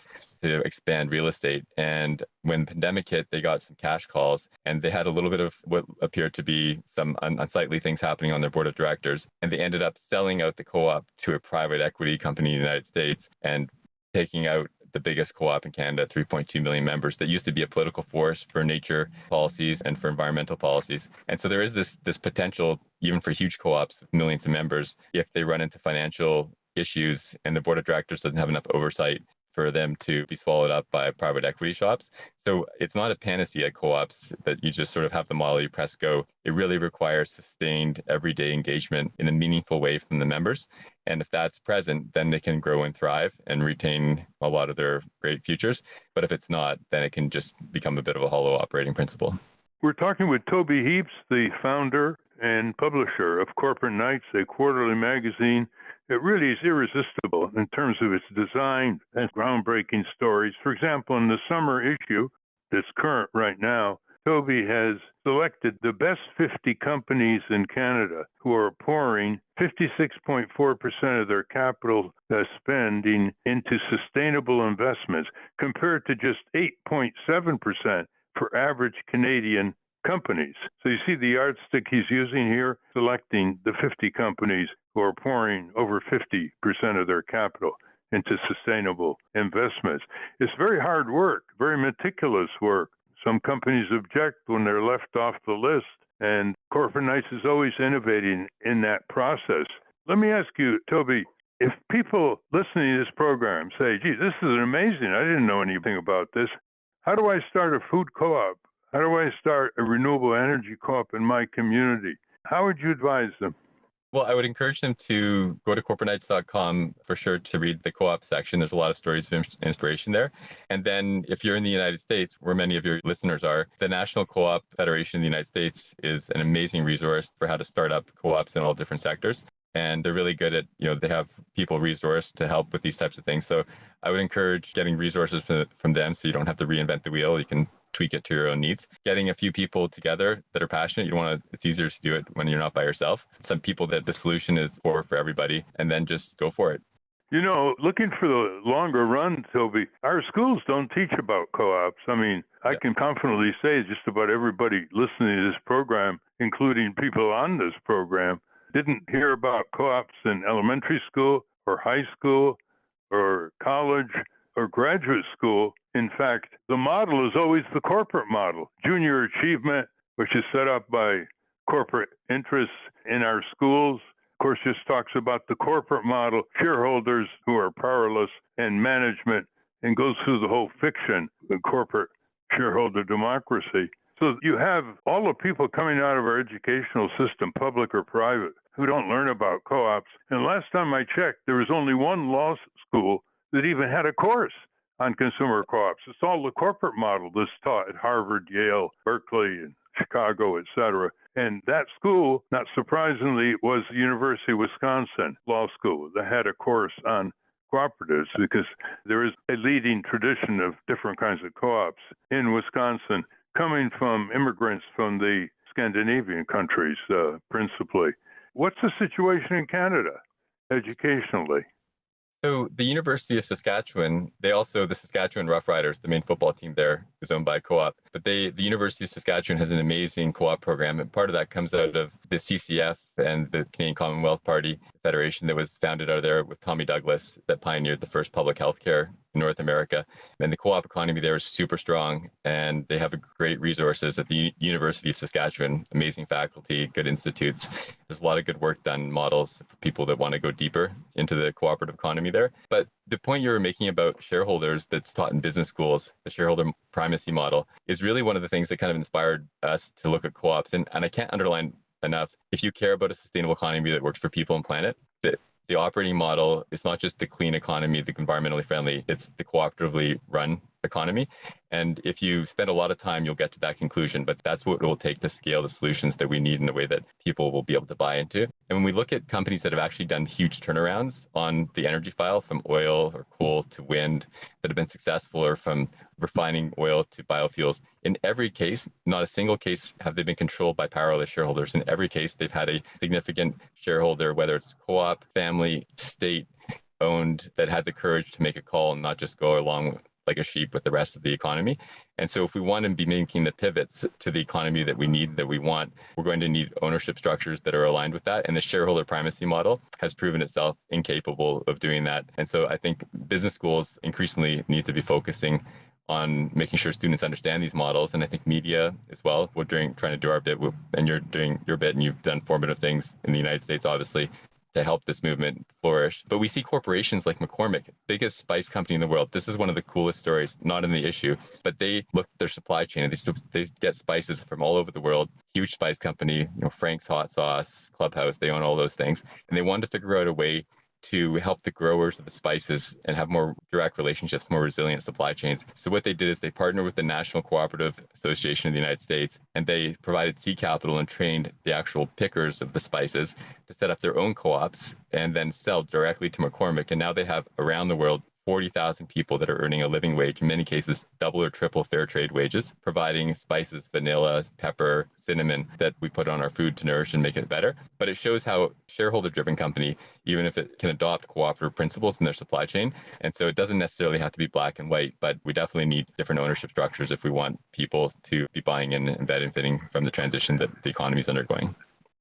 to expand real estate. And when the pandemic hit, they got some cash calls, and they had a little bit of what appeared to be some unsightly things happening on their board of directors. And they ended up selling out the co-op to a private equity company in the United States and taking out the biggest co-op in Canada, 3.2 million members, that used to be a political force for nature policies and for environmental policies. And so there is this potential, even for huge co-ops with millions of members, if they run into financial issues and the board of directors doesn't have enough oversight for them to be swallowed up by private equity shops. So it's not a panacea, co-ops, that you just sort of have the model, you press go. It really requires sustained everyday engagement in a meaningful way from the members. And if that's present, then they can grow and thrive and retain a lot of their great futures. But if it's not, then it can just become a bit of a hollow operating principle. We're talking with Toby Heaps, the founder and publisher of Corporate Knights, a quarterly magazine. It really is irresistible in terms of its design and groundbreaking stories. For example, in the summer issue that's current right now, Toby has selected the best 50 companies in Canada who are pouring 56.4% of their capital spending into sustainable investments, compared to just 8.7% for average Canadian companies. So you see the yardstick he's using here, selecting the 50 companies who are pouring over 50% of their capital into sustainable investments. It's very hard work, very meticulous work. Some companies object when they're left off the list, and Corporate Knights is always innovating in that process. Let me ask you, Toby, if people listening to this program say, gee, this is amazing, I didn't know anything about this, how do I start a food co-op? How do I start a renewable energy co-op in my community? How would you advise them? Well, I would encourage them to go to cooperateknights.com for sure to read the co-op section. There's a lot of stories of inspiration there. And then if you're in the United States, where many of your listeners are, the National Co-op Federation in the United States is an amazing resource for how to start up co-ops in all different sectors. And they're really good at, they have people resourced to help with these types of things. So I would encourage getting resources from them so you don't have to reinvent the wheel. You can tweak it to your own needs. Getting a few people together that are passionate, it's easier to do it when you're not by yourself. Some people that the solution is for everybody, and then just go for it. Looking for the longer run, Toby, our schools don't teach about co-ops. I can confidently say just about everybody listening to this program, including people on this program, didn't hear about co-ops in elementary school or high school or college or graduate school. In fact, the model is always the corporate model. Junior achievement, which is set up by corporate interests in our schools, of course, just talks about the corporate model, shareholders who are powerless, and management, and goes through the whole fiction of corporate shareholder democracy. So you have all the people coming out of our educational system, public or private, who don't learn about co-ops. And last time I checked, there was only one law school that even had a course on consumer co-ops. It's all the corporate model that's taught at Harvard, Yale, Berkeley, and Chicago, et cetera. And that school, not surprisingly, was the University of Wisconsin Law School that had a course on cooperatives because there is a leading tradition of different kinds of co-ops in Wisconsin coming from immigrants from the Scandinavian countries, principally. What's the situation in Canada educationally? So the University of Saskatchewan, the Saskatchewan Roughriders, the main football team there, is owned by a co-op. But the University of Saskatchewan has an amazing co-op program, and part of that comes out of the CCF and the Canadian Commonwealth Party Federation that was founded out of there with Tommy Douglas that pioneered the first public health care in North America. And the co-op economy there is super strong, and they have great resources at the University of Saskatchewan, amazing faculty, good institutes. There's a lot of good work done, models for people that want to go deeper into the cooperative economy there. But the point you were making about shareholders that's taught in business schools, the shareholder primacy model, is really one of the things that kind of inspired us to look at co-ops. And I can't underline enough, if you care about a sustainable economy that works for people and planet, the operating model is not just the clean economy, the environmentally friendly, it's the cooperatively run economy. And if you spend a lot of time, you'll get to that conclusion, but that's what it will take to scale the solutions that we need in a way that people will be able to buy into. And when we look at companies that have actually done huge turnarounds on the energy file from oil or coal to wind that have been successful, or from refining oil to biofuels, in every case, not a single case have they been controlled by powerless shareholders. In every case, they've had a significant shareholder, whether it's co-op, family, state owned, that had the courage to make a call and not just go along like a sheep with the rest of the economy. And so if we want to be making the pivots to the economy that we need, that we want, we're going to need ownership structures that are aligned with that. And the shareholder primacy model has proven itself incapable of doing that. And so I think business schools increasingly need to be focusing on making sure students understand these models. And I think media as well, we're trying to do our bit, and you're doing your bit, and you've done formative things in the United States, obviously, to help this movement flourish. But we see corporations like McCormick, biggest spice company in the world. This is one of the coolest stories, not in the issue, but they looked at their supply chain, and they get spices from all over the world. Huge spice company, Frank's Hot Sauce, Clubhouse, they own all those things. And they wanted to figure out a way to help the growers of the spices and have more direct relationships, more resilient supply chains. So what they did is they partnered with the National Cooperative Association of the United States, and they provided seed capital and trained the actual pickers of the spices to set up their own co-ops and then sell directly to McCormick. And now they have around the world 40,000 people that are earning a living wage, in many cases double or triple fair trade wages, providing spices, vanilla, pepper, cinnamon that we put on our food to nourish and make it better. But it shows how shareholder-driven company, even if it can adopt cooperative principles in their supply chain. And so it doesn't necessarily have to be black and white, but we definitely need different ownership structures if we want people to be buying in and benefiting from the transition that the economy is undergoing.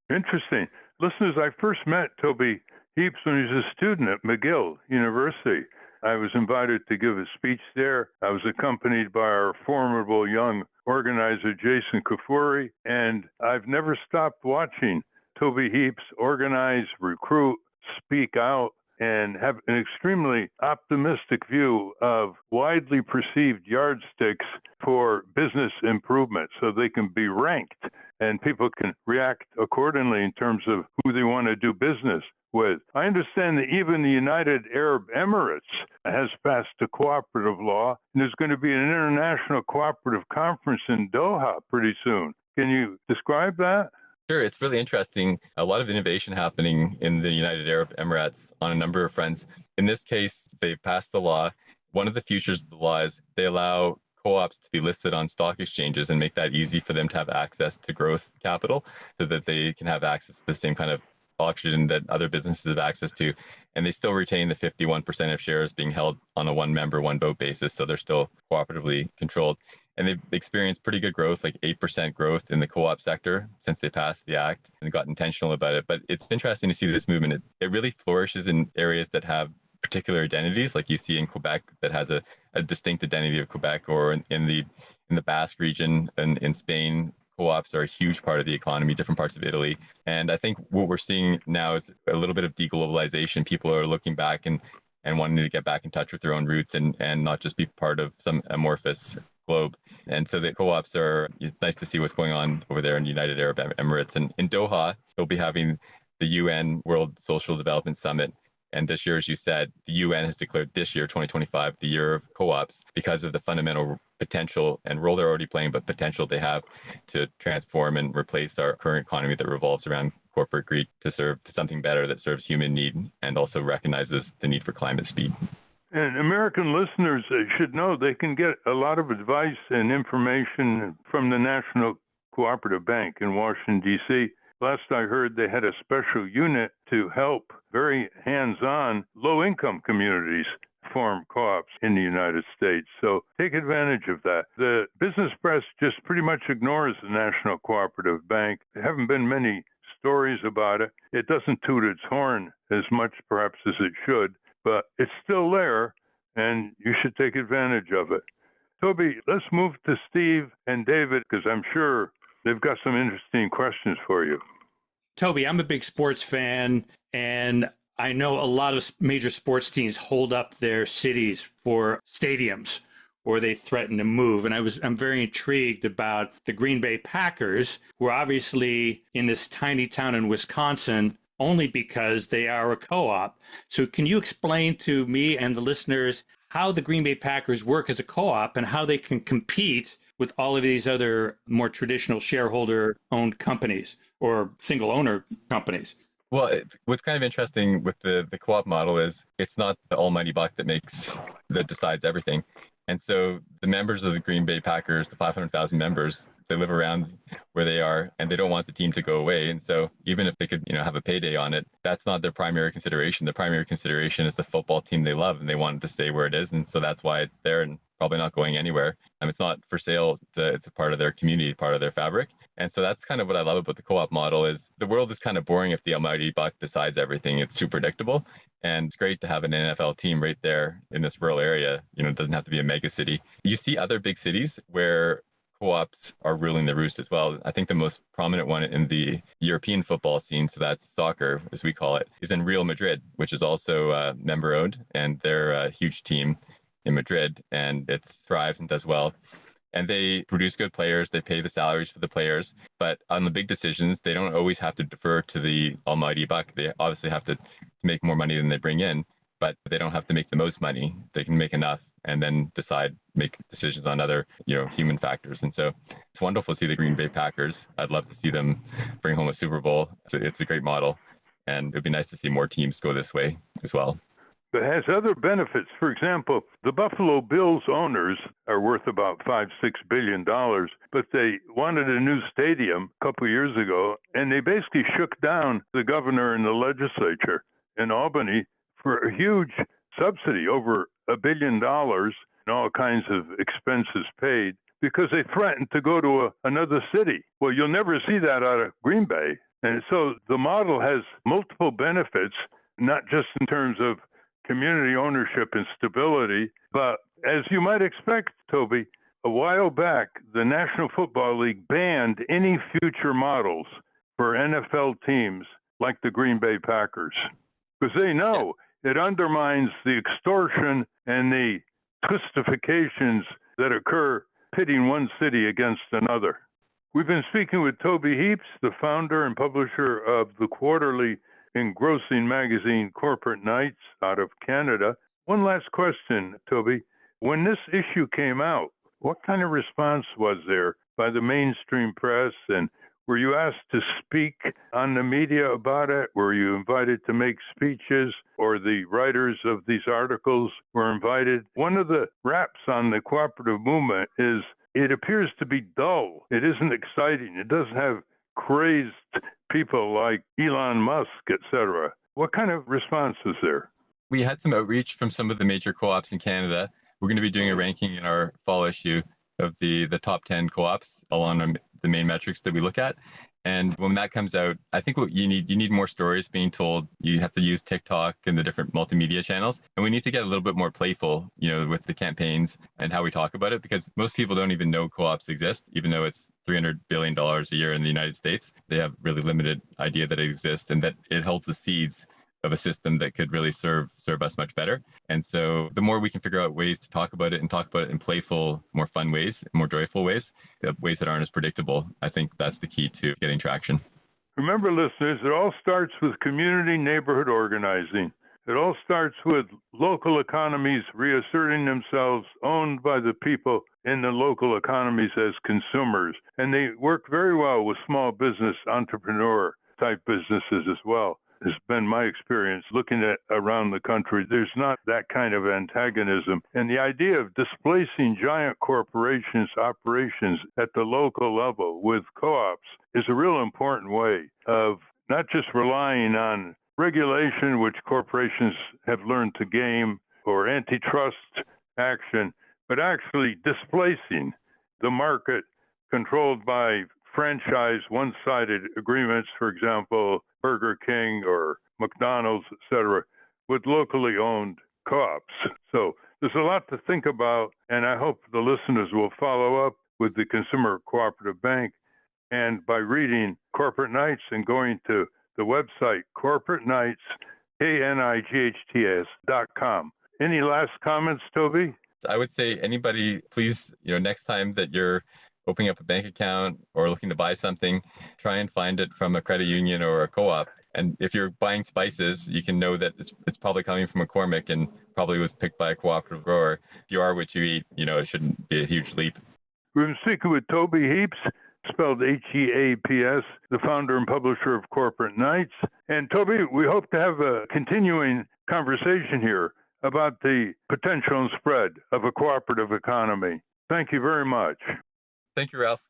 Interesting. Listeners, I first met Toby Heaps when he was a student at McGill University. I was invited to give a speech there. I was accompanied by our formidable young organizer, Jason Kafuri, and I've never stopped watching Toby Heaps organize, recruit, speak out, and have an extremely optimistic view of widely perceived yardsticks for business improvement so they can be ranked and people can react accordingly in terms of who they want to do business with. I understand that even the United Arab Emirates has passed a cooperative law, and there's going to be an international cooperative conference in Doha pretty soon. Can you describe that? Sure, it's really interesting. A lot of innovation happening in the United Arab Emirates on a number of fronts. In this case, they passed the law. One of the features of the law is they allow co-ops to be listed on stock exchanges and make that easy for them to have access to growth capital so that they can have access to the same kind of auction that other businesses have access to. And they still retain the 51% of shares being held on a one member, one vote basis. So they're still cooperatively controlled. And they've experienced pretty good growth, like 8% growth in the co-op sector since they passed the act and got intentional about it. But it's interesting to see this movement. It really flourishes in areas that have particular identities, like you see in Quebec, that has a distinct identity of Quebec, or in the Basque region and in Spain. Co-ops are a huge part of the economy, different parts of Italy. And I think what we're seeing now is a little bit of deglobalization. People are looking back and wanting to get back in touch with their own roots and not just be part of some amorphous globe. And so the co-ops it's nice to see what's going on over there in the United Arab Emirates. And in Doha, they'll be having the UN World Social Development Summit. And this year, as you said, the UN has declared this year, 2025, the year of co-ops because of the fundamental potential and role they're already playing, but potential they have to transform and replace our current economy that revolves around corporate greed to serve to something better that serves human need and also recognizes the need for climate speed. And American listeners should know they can get a lot of advice and information from the National Cooperative Bank in Washington, D.C. Last I heard, they had a special unit to help very hands-on low-income communities form co-ops in the United States. So take advantage of that. The business press just pretty much ignores the National Cooperative Bank. There haven't been many stories about it. It doesn't toot its horn as much perhaps as it should, but it's still there, and you should take advantage of it. Toby, let's move to Steve and David, because I'm sure they've got some interesting questions for you. Toby, I'm a big sports fan, and I know a lot of major sports teams hold up their cities for stadiums, or they threaten to move. And I'm very intrigued about the Green Bay Packers, who are obviously in this tiny town in Wisconsin only because they are a co-op. So can you explain to me and the listeners how the Green Bay Packers work as a co-op and how they can compete with all of these other more traditional shareholder-owned companies or single-owner companies? Well, what's kind of interesting with the co-op model is it's not the almighty buck that decides everything. And so the members of the Green Bay Packers, the 500,000 members, they live around where they are and they don't want the team to go away. And so even if they could, have a payday on it, that's not their primary consideration. The primary consideration is the football team they love and they want it to stay where it is. And so that's why it's there and probably not going anywhere. It's not for sale. It's a part of their community, part of their fabric. And so that's kind of what I love about the co-op model is the world is kind of boring if the almighty buck decides everything. It's too predictable. And it's great to have an NFL team right there in this rural area. It doesn't have to be a mega city. You see other big cities where co-ops are ruling the roost as well. I think the most prominent one in the European football scene, so that's soccer, as we call it, is in Real Madrid, which is also member-owned, and they're a huge team in Madrid, and it thrives and does well. And they produce good players, they pay the salaries for the players, but on the big decisions, they don't always have to defer to the almighty buck. They obviously have to make more money than they bring in, but they don't have to make the most money. They can make enough and then make decisions on other, human factors. And so it's wonderful to see the Green Bay Packers. I'd love to see them bring home a Super Bowl. It's a great model, and it'd be nice to see more teams go this way as well. But it has other benefits. For example, the Buffalo Bills owners are worth about $5-6 billion, but they wanted a new stadium a couple of years ago, and they basically shook down the governor and the legislature in Albany for a huge subsidy, over $1 billion, and all kinds of expenses paid, because they threatened to go to another city. Well, you'll never see that out of Green Bay. And so the model has multiple benefits, not just in terms of community ownership and stability, but as you might expect, Toby, a while back, the National Football League banned any future models for NFL teams like the Green Bay Packers, because they know it undermines the extortion and the twistifications that occur pitting one city against another. We've been speaking with Toby Heaps, the founder and publisher of the quarterly engrossing magazine Corporate Knights out of Canada. One last question, Toby. When this issue came out, what kind of response was there by the mainstream press? And were you asked to speak on the media about it? Were you invited to make speeches, or the writers of these articles were invited? One of the raps on the cooperative movement is it appears to be dull. It isn't exciting. It doesn't have crazed people like Elon Musk, etc. What kind of response is there? We had some outreach from some of the major co-ops in Canada. We're going to be doing a ranking in our fall issue of the top 10 co-ops along the main metrics that we look at. And when that comes out, I think what you need more stories being told. You have to use TikTok and the different multimedia channels. And we need to get a little bit more playful, with the campaigns and how we talk about it, because most people don't even know co-ops exist, even though it's $300 billion a year in the United States. They have really limited idea that it exists and that it holds the seeds of a system that could really serve us much better. And so the more we can figure out ways to talk about it and talk about it in playful, more fun ways, more joyful ways, ways that aren't as predictable, I think that's the key to getting traction. Remember, listeners, it all starts with community neighborhood organizing. It all starts with local economies reasserting themselves, owned by the people in the local economies as consumers. And they work very well with small business, entrepreneur type businesses as well. It's been my experience looking at around the country. There's not that kind of antagonism. And the idea of displacing giant corporations' operations at the local level with co-ops is a real important way of not just relying on regulation, which corporations have learned to game, or antitrust action, but actually displacing the market controlled by franchise, one-sided agreements, for example, Burger King or McDonald's, et cetera, with locally owned co-ops. So there's a lot to think about, and I hope the listeners will follow up with the Consumer Cooperative Bank and by reading Corporate Knights and going to the website Corporate Knights, KNIGHTS.com. Any last comments, Toby? I would say anybody, please, next time that you're opening up a bank account or looking to buy something, try and find it from a credit union or a co-op. And if you're buying spices, you can know that it's probably coming from McCormick and probably was picked by a cooperative grower. If you are what you eat, it shouldn't be a huge leap. We've been speaking with Toby Heaps, spelled Heaps, the founder and publisher of Corporate Knights. And Toby, we hope to have a continuing conversation here about the potential and spread of a cooperative economy. Thank you very much. Thank you, Ralph.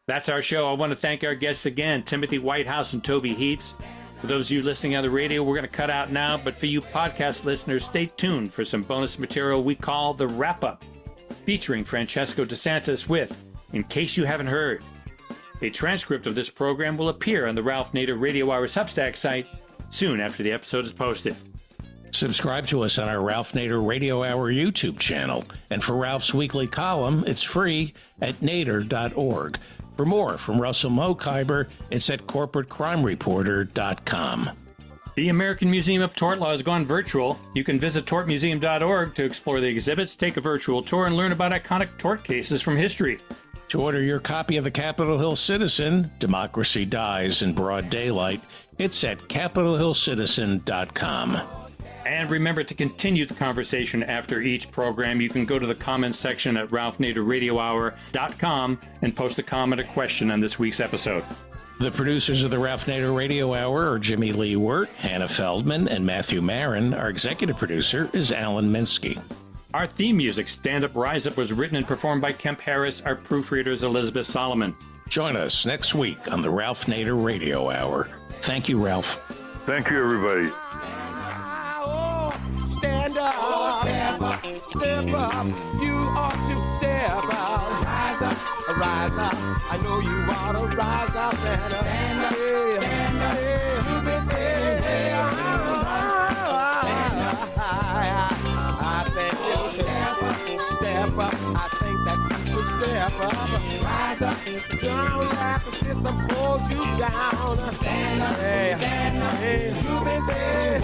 That's our show. I want to thank our guests again, Timothy Whitehouse and Toby Heaps. For those of you listening on the radio, we're going to cut out now, but for you podcast listeners, stay tuned for some bonus material we call The Wrap-Up, featuring Francesco DeSantis with In Case You Haven't Heard. A transcript of this program will appear on the Ralph Nader Radio Hour Substack site soon after the episode is posted. Subscribe to us on our Ralph Nader Radio Hour YouTube channel. And for Ralph's weekly column, it's free at nader.org. For more from Russell Mokhiber, it's at corporatecrimereporter.com. The American Museum of Tort Law has gone virtual. You can visit tortmuseum.org to explore the exhibits, take a virtual tour, and learn about iconic tort cases from history. To order your copy of the Capitol Hill Citizen, Democracy Dies in Broad Daylight, it's at capitolhillcitizen.com. And remember to continue the conversation after each program. You can go to the comments section at ralphnaderradiohour.com and post a comment or question on this week's episode. The producers of the Ralph Nader Radio Hour are Jimmy Lee Wirt, Hannah Feldman, and Matthew Marin. Our executive producer is Alan Minsky. Our theme music, Stand Up, Rise Up, was written and performed by Kemp Harris. Our proofreader is Elizabeth Solomon. Join us next week on the Ralph Nader Radio Hour. Thank you, Ralph. Thank you, everybody. Stand up, step up, step up. You ought to step up. Rise up, rise up. I know you ought to rise up and stand up, stand up. You've been saying, I think you should step up. I think that you should step up. Rise up, don't let the system hold you down. Stand up, stand up. You've been saying,